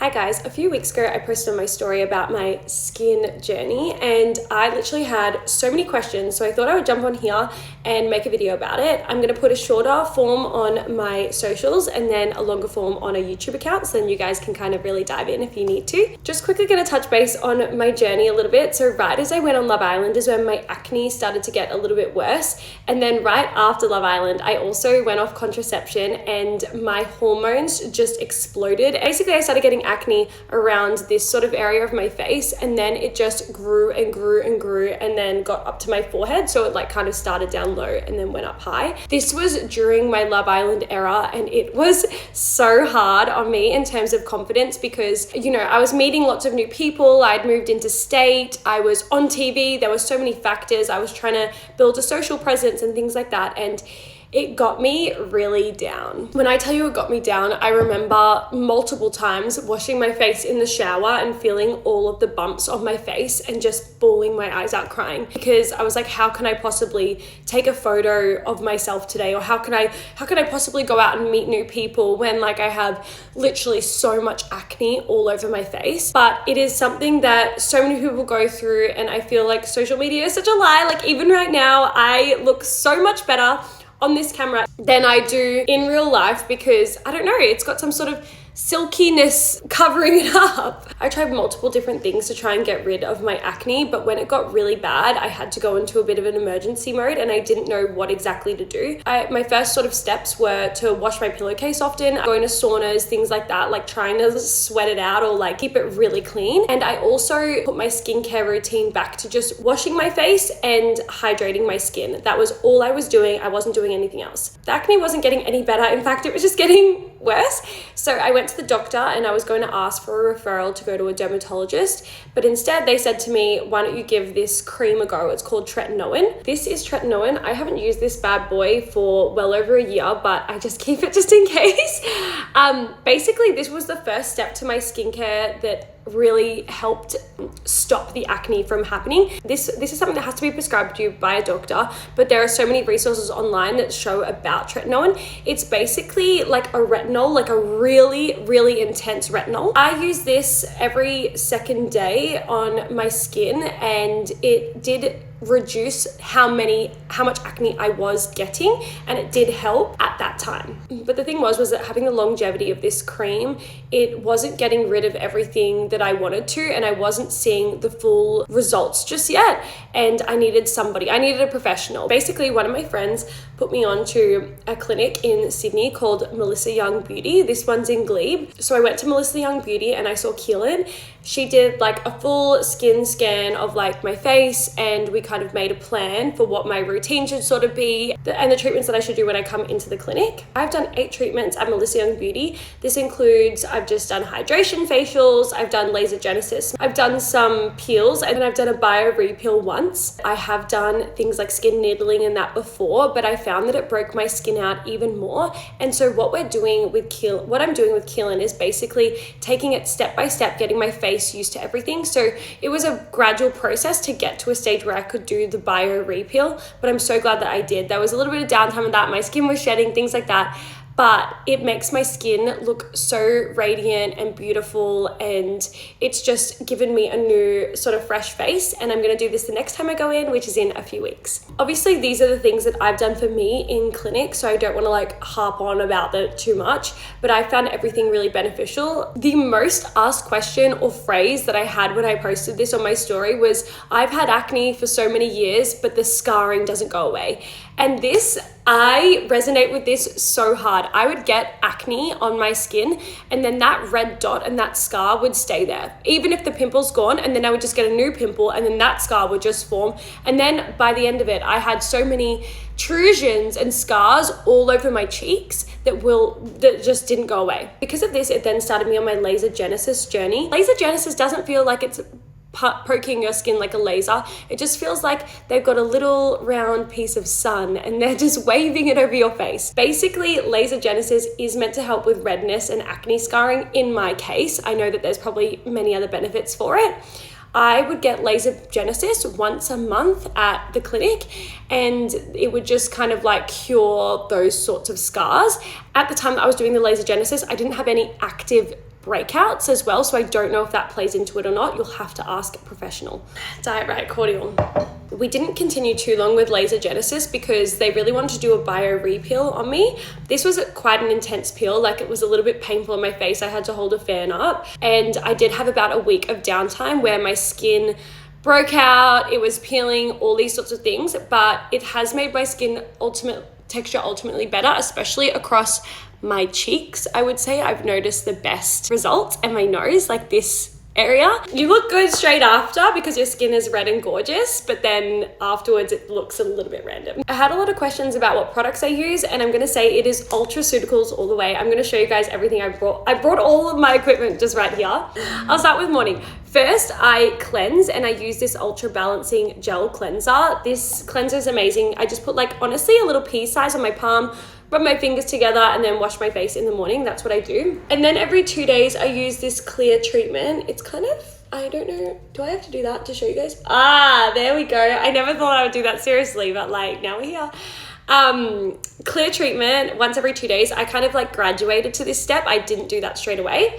Hi guys, a few weeks ago I posted on my story about my skin journey and I literally had so many questions, so I thought I would jump on here and make a video about it. I'm going to put a shorter form on my socials and then a longer form on a YouTube account, so then you guys can kind of really dive in if you need to. Just quickly going to touch base on my journey a little bit. So right as I went on Love Island is when my acne started to get a little bit worse, and then right after Love Island I also went off contraception and my hormones just exploded. Basically I started getting acne around this sort of area of my face, and then it just grew and grew and grew and then got up to my forehead, so it like kind of started down low and then went up high. This was during my Love Island era and it was so hard on me in terms of confidence because, you know, I was meeting lots of new people, I'd moved into state, I was on TV, there were so many factors, I was trying to build a social presence and things like that, and it got me really down. When I tell you it got me down, I remember multiple times washing my face in the shower and feeling all of the bumps on my face and just bawling my eyes out crying, because I was like, how can I possibly take a photo of myself today? Or how can I possibly go out and meet new people when like I have literally so much acne all over my face? But it is something that so many people go through, and I feel like social media is such a lie. Like even right now, I look so much better on this camera than I do in real life because, I don't know, it's got some sort of silkiness covering it up. I tried multiple different things to try and get rid of my acne, but when it got really bad, I had to go into a bit of an emergency mode and I didn't know what exactly to do. My first sort of steps were to wash my pillowcase often, going to saunas, things like that, like trying to sweat it out or like keep it really clean. And I also put my skincare routine back to just washing my face and hydrating my skin. That was all I was doing. I wasn't doing anything else. The acne wasn't getting any better. In fact, it was just getting worse. So I went to the doctor and I was going to ask for a referral to go to a dermatologist, but instead they said to me, why don't you give this cream a go? It's called tretinoin. This is tretinoin. I haven't used this bad boy for well over a year, but I just keep it just in case. Basically this was the first step to my skincare that really helped stop the acne from happening. This is something that has to be prescribed to you by a doctor, but there are so many resources online that show about tretinoin. It's basically like a retinol, like a really intense retinol. I use this every second day on my skin and it did reduce how much acne I was getting, and it did help at that time. But the thing was that having the longevity of this cream, it wasn't getting rid of everything that I wanted to, and I wasn't seeing the full results just yet, and I needed a professional. Basically one of my friends put me on to a clinic in Sydney called Melissa Young Beauty. This one's in Glebe. So I went to Melissa Young Beauty and I saw Keelan. She did like a full skin scan of like my face, and we kind of made a plan for what my routine should sort of be and the treatments that I should do when I come into the clinic. I've done 8 treatments at Melissa Young Beauty. This includes, I've just done hydration facials, I've done laser genesis, I've done some peels, and I've done a bio re-peel once. I have done things like skin needling and that before, but I found that it broke my skin out even more. And so what I'm doing with Keelan is basically taking it step by step, getting my face used to everything. So it was a gradual process to get to a stage where I could do the bio repeal, but I'm so glad that I did. There was a little bit of downtime with that. My skin was shedding, things like that, but it makes my skin look so radiant and beautiful, and it's just given me a new sort of fresh face. And I'm going to do this the next time I go in, which is in a few weeks. Obviously these are the things that I've done for me in clinic, so I don't want to like harp on about that too much, but I found everything really beneficial. The most asked question or phrase that I had when I posted this on my story was, I've had acne for so many years but the scarring doesn't go away. And I resonate with this so hard. I would get acne on my skin and then that red dot and that scar would stay there. Even if the pimple's gone, and then I would just get a new pimple and then that scar would just form. And then by the end of it, I had so many intrusions and scars all over my cheeks that just didn't go away. Because of this, it then started me on my laser genesis journey. Laser genesis doesn't feel like it's poking your skin like a laser. It just feels like they've got a little round piece of sun and they're just waving it over your face. Basically, laser genesis is meant to help with redness and acne scarring in my case. I know that there's probably many other benefits for it. I would get laser genesis once a month at the clinic, and it would just kind of like cure those sorts of scars. At the time that I was doing the laser genesis, I didn't have any active breakouts as well, so I don't know if that plays into it or not. You'll have to ask a professional. Diet Right cordial. We didn't continue too long with laser genesis because they really wanted to do a bio re-peel on me. This was quite an intense peel, like it was a little bit painful on my face. I had to hold a fan up, and I did have about a week of downtime where my skin broke out, it was peeling, all these sorts of things, but it has made my skin texture ultimately better, especially across my cheeks. I would say I've noticed the best results, and my nose, like this area. You look good straight after because your skin is red and gorgeous, but then afterwards it looks a little bit random. I had a lot of questions about what products I use, and I'm gonna say it is Ultraceuticals all the way. I'm gonna show you guys everything I brought. I brought all of my equipment just right here. I'll start with morning. First, I cleanse, and I use this Ultra Balancing Gel Cleanser. This cleanser is amazing. I just put, like, honestly a little pea size on my palm, rub my fingers together, and then wash my face in the morning. That's what I do. And then every 2 days I use this clear treatment. It's kind of, I don't know, do I have to do that to show you guys? Ah, there we go. I never thought I would do that seriously, but like now we're here. Clear treatment once every 2 days. I kind of like graduated to this step. I didn't do that straight away.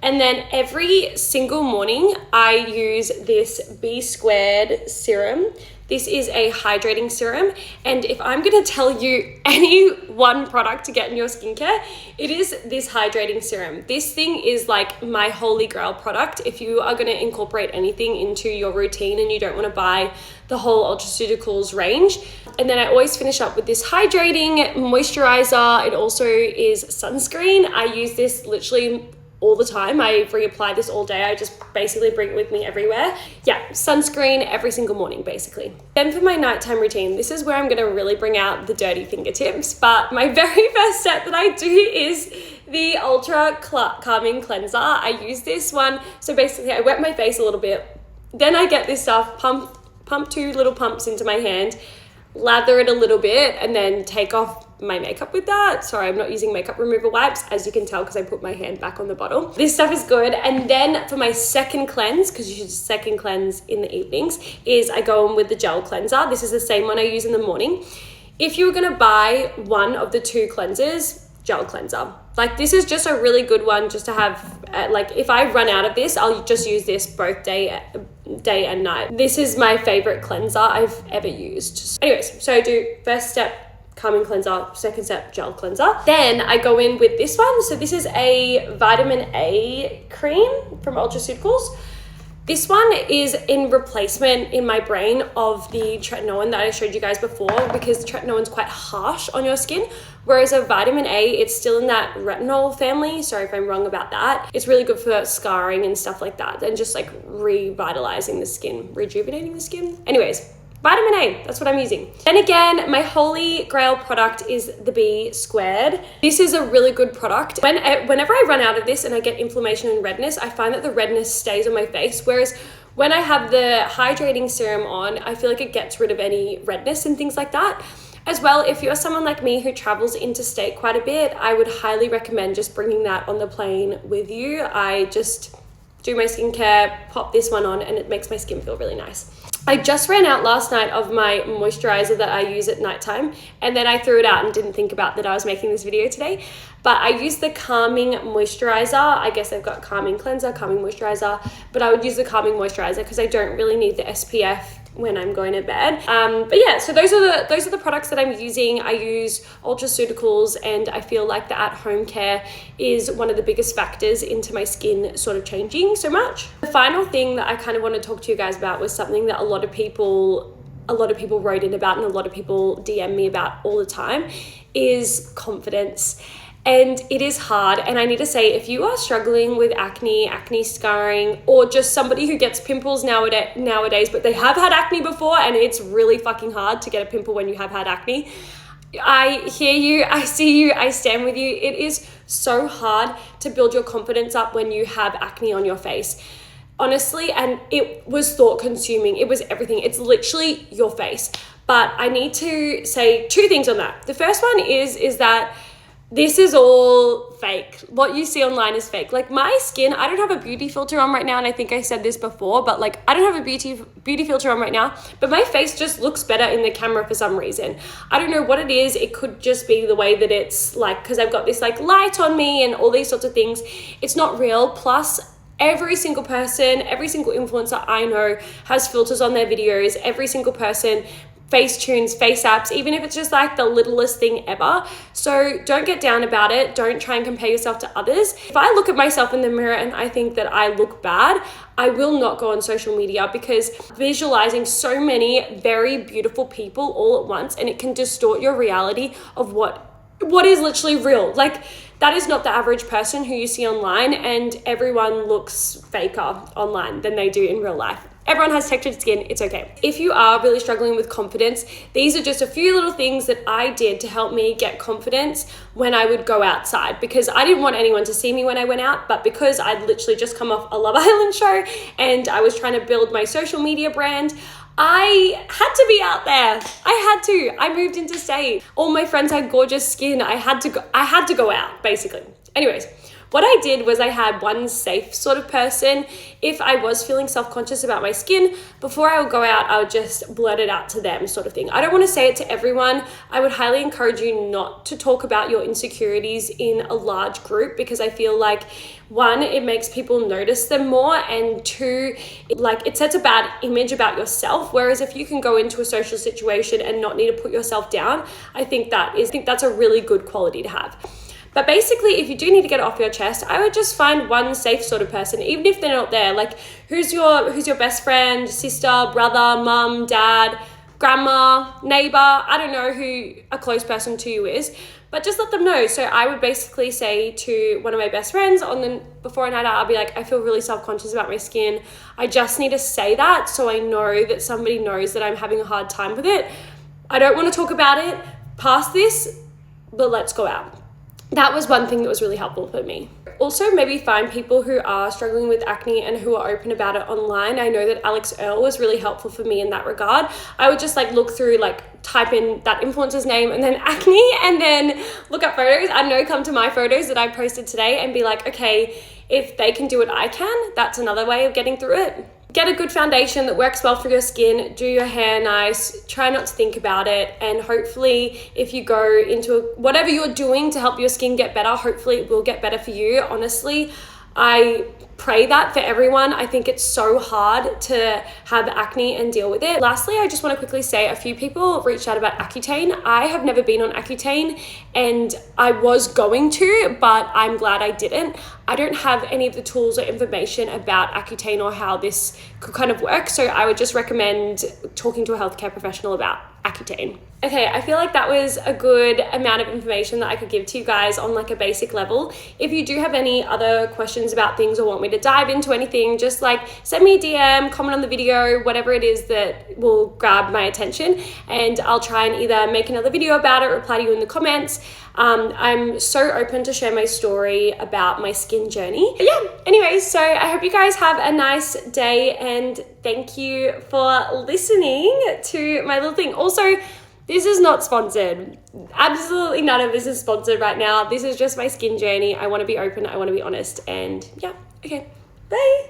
And then every single morning I use this B² serum. This is a hydrating serum, and if I'm gonna tell you any one product to get in your skincare, it is this hydrating serum. This thing is like my holy grail product if you are gonna incorporate anything into your routine and you don't wanna buy the whole Ultraceuticals range. And then I always finish up with this hydrating moisturizer. It also is sunscreen. I use this literally all the time. I reapply this all day. I just basically bring it with me everywhere. Yeah, sunscreen every single morning, basically. Then for my nighttime routine, this is where I'm gonna really bring out the dirty fingertips, but my very first step that I do is the Ultra Calming Cleanser. I use this one, so basically I wet my face a little bit, then I get this stuff, pump 2 little pumps into my hand, lather it a little bit, and then take off my makeup with that. Sorry, I'm not using makeup remover wipes, as you can tell because I put my hand back on the bottle. This stuff is good. And then for my second cleanse, because you should second cleanse in the evenings, is I go in with the gel cleanser. This is the same one I use in the morning. If you were gonna buy one of the 2 cleansers, gel cleanser. Like this is just a really good one just to have, like if I run out of this, I'll just use this both day and night. This is my favorite cleanser I've ever used. Anyways, so I do first step, calming cleanser, second step, gel cleanser. Then I go in with this one. So this is a vitamin A cream from Ultraceuticals. This one is in replacement in my brain of the tretinoin that I showed you guys before, because the tretinoin is quite harsh on your skin, whereas a vitamin A, it's still in that retinol family. Sorry if I'm wrong about that. It's really good for scarring and stuff like that, and just like revitalizing the skin, rejuvenating the skin. Anyways, vitamin A, that's what I'm using. Then again, my holy grail product is the B². This is a really good product. Whenever I run out of this and I get inflammation and redness, I find that the redness stays on my face, whereas when I have the hydrating serum on, I feel like it gets rid of any redness and things like that. As well, if you're someone like me who travels interstate quite a bit, I would highly recommend just bringing that on the plane with you. I just do my skincare, pop this one on, and it makes my skin feel really nice. I just ran out last night of my moisturizer that I use at nighttime, and then I threw it out and didn't think about that I was making this video today. But I use the calming moisturizer. I guess I've got calming cleanser, calming moisturizer, but I would use the calming moisturizer because I don't really need the SPF when I'm going to bed. But yeah, so those are the products that I'm using. I use Ultraceuticals, and I feel like the at-home care is one of the biggest factors into my skin sort of changing so much. The final thing that I kind of want to talk to you guys about was something that a lot of people wrote in about and a lot of people DM me about all the time, is confidence. And it is hard. And I need to say, if you are struggling with acne scarring, or just somebody who gets pimples nowadays, but they have had acne before and it's really fucking hard to get a pimple when you have had acne, I hear you, I see you, I stand with you. It is so hard to build your confidence up when you have acne on your face. Honestly, and it was thought consuming. It was everything. It's literally your face. But I need to say 2 things on that. The first one is that this is all fake. What you see online is fake. Like my skin, I don't have a beauty filter on right now, and I think I said this before, but like I don't have a beauty filter on right now, but my face just looks better in the camera for some reason. I don't know what it is. It could just be the way that it's like, because I've got this like light on me and all these sorts of things. It's not real. Plus, every single person, every single influencer I know has filters on their videos. Every single person, face tunes, face apps, even if it's just like the littlest thing ever. So don't get down about it. Don't try and compare yourself to others. If I look at myself in the mirror and I think that I look bad, I will not go on social media, because visualizing so many very beautiful people all at once, and it can distort your reality of what is literally real. Like that is not the average person who you see online, and everyone looks faker online than they do in real life. Everyone has textured skin, it's okay. If you are really struggling with confidence, these are just a few little things that I did to help me get confidence when I would go outside, because I didn't want anyone to see me when I went out, but because I'd literally just come off a Love Island show and I was trying to build my social media brand, I had to be out there. I moved interstate. All my friends had gorgeous skin. I had to go out, basically. Anyways, what I did was I had one safe sort of person. If I was feeling self-conscious about my skin, before I would go out, I would just blurt it out to them, sort of thing. I don't want to say it to everyone. I would highly encourage you not to talk about your insecurities in a large group, because I feel like, one, it makes people notice them more, and two, it sets a bad image about yourself. Whereas if you can go into a social situation and not need to put yourself down, I think that's a really good quality to have. But basically, if you do need to get it off your chest, I would just find one safe sort of person, even if they're not there. Like, who's your best friend, sister, brother, mum, dad, grandma, neighbor? I don't know who a close person to you is, but just let them know. So I would basically say to one of my best friends before a night out, I'll be like, I feel really self-conscious about my skin. I just need to say that so I know that somebody knows that I'm having a hard time with it. I don't want to talk about it past this, but let's go out. That was one thing that was really helpful for me. Also, maybe find people who are struggling with acne and who are open about it online. I know that Alex Earl was really helpful for me in that regard. I would just look through, type in that influencer's name and then acne, and then look up photos. I know, come to my photos that I posted today and be like, okay, if they can do it, I can. That's another way of getting through it. Get a good foundation that works well for your skin, do your hair nice, try not to think about it, and hopefully if you go into whatever you're doing to help your skin get better, hopefully it will get better for you. Honestly, I pray that for everyone. I think it's so hard to have acne and deal with it. Lastly, I just want to quickly say a few people reached out about Accutane. I have never been on Accutane, and I was going to, but I'm glad I didn't. I don't have any of the tools or information about Accutane or how this could kind of work, so I would just recommend talking to a healthcare professional about Accutane. Okay, I feel like that was a good amount of information that I could give to you guys on a basic level. If you do have any other questions about things or want me to dive into anything, just send me a DM, comment on the video, whatever it is that will grab my attention, and I'll try and either make another video about it, reply to you in the comments. I'm so open to share my story about my skin journey. But yeah, anyways, so I hope you guys have a nice day, and thank you for listening to my little thing. Also, this is not sponsored. Absolutely none of this is sponsored right now. This is just my skin journey. I want to be open. I want to be honest. And yeah, okay. Bye.